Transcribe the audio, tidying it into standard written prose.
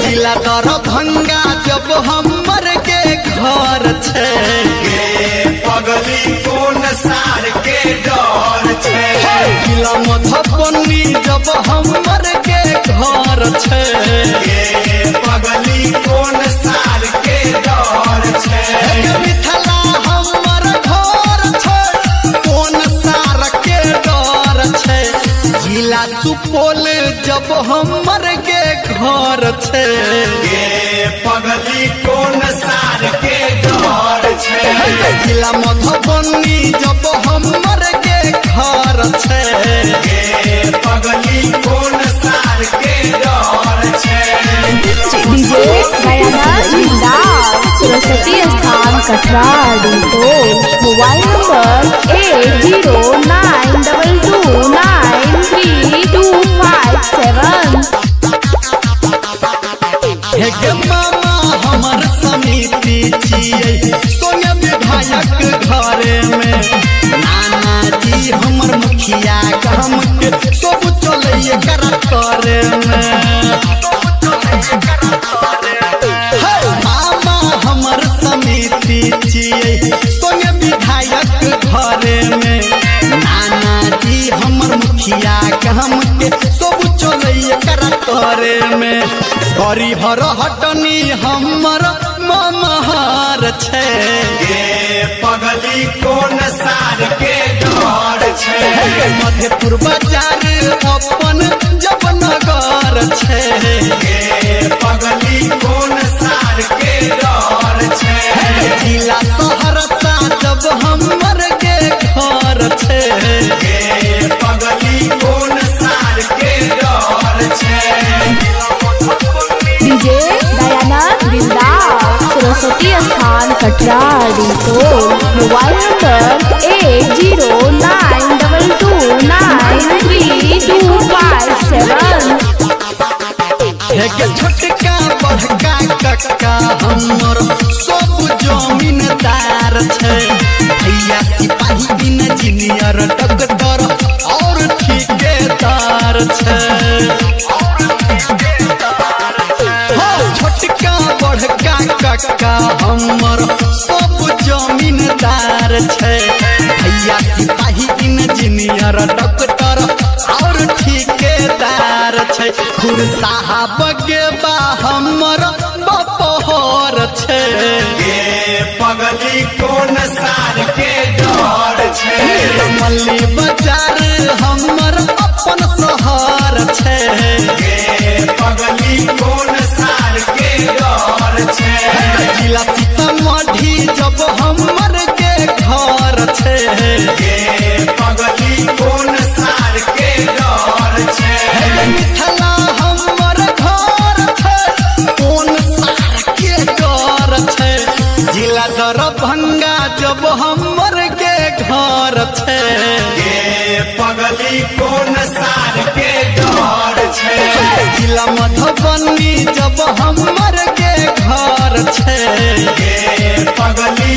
दरभंगा जब हमर के घर छे पगली कोन सार के डर छे जिला मधुबनी जब हमर के घर छे पगली कोन सार के डर छे मिथिला हमर घर छे कोन सार के डर छे जिला सुपौल जब हमर के घर छे पगली कोन सार के डर छे जिला मधुबनी जब हमर के घर छे पगली कोन सार के डर छे डीजे दयानंद बिंदास सरस्वती स्थान कटराड़ी टोल मोबाइल नंबर 8092293257। हे मामा हमर समिति छियै सोने विधायक घरे में नाना जी हमर मुखिया काम के सब चले कर करे में मामा हमर समिति छियै सोने विधायक घरे में नाना जी हमर मुखिया काम के सब चले कर करे में हरिहर हटनी हमर ममहार छे पगली कोन सार के डर छे मधेपुर बाजार अपन जब नगर छे पगली कोन सार के डर छे जिला सहरसा जब हमर के घर छे पगली कोन सार के डर छे डीजे दयानंद बिंदास सरस्वती स्थान कटराड़ी टोल मोबाइल नंबर 8092293257। छोटका बड़का कक्का हमर सब जमीनदार छे भैया सिपाही इंजीनियर डॉक्टर और ठेकेदार छे छोटका बड़का कक्का हमर सब जमीनदार छे भैया सिपाही इंजीनियर डॉक्टर और ठेकेदार छे खुर साहब के बा हमर बपहर छे पगली कोन सार के डर छे मल्ली बाजार हमर अपन शहर छे पगली कोन सार के डर छे जिला सीतामढ़ी जब हमर के घर छे पगली कोन सार के डर छे मिथिला हमर घर छे कोन सार के डर छे जिला दरभंगा जब हमर के घर छे पगली कोन सार के डर छे जिला मधुबनी जब हमर के घर छे पगली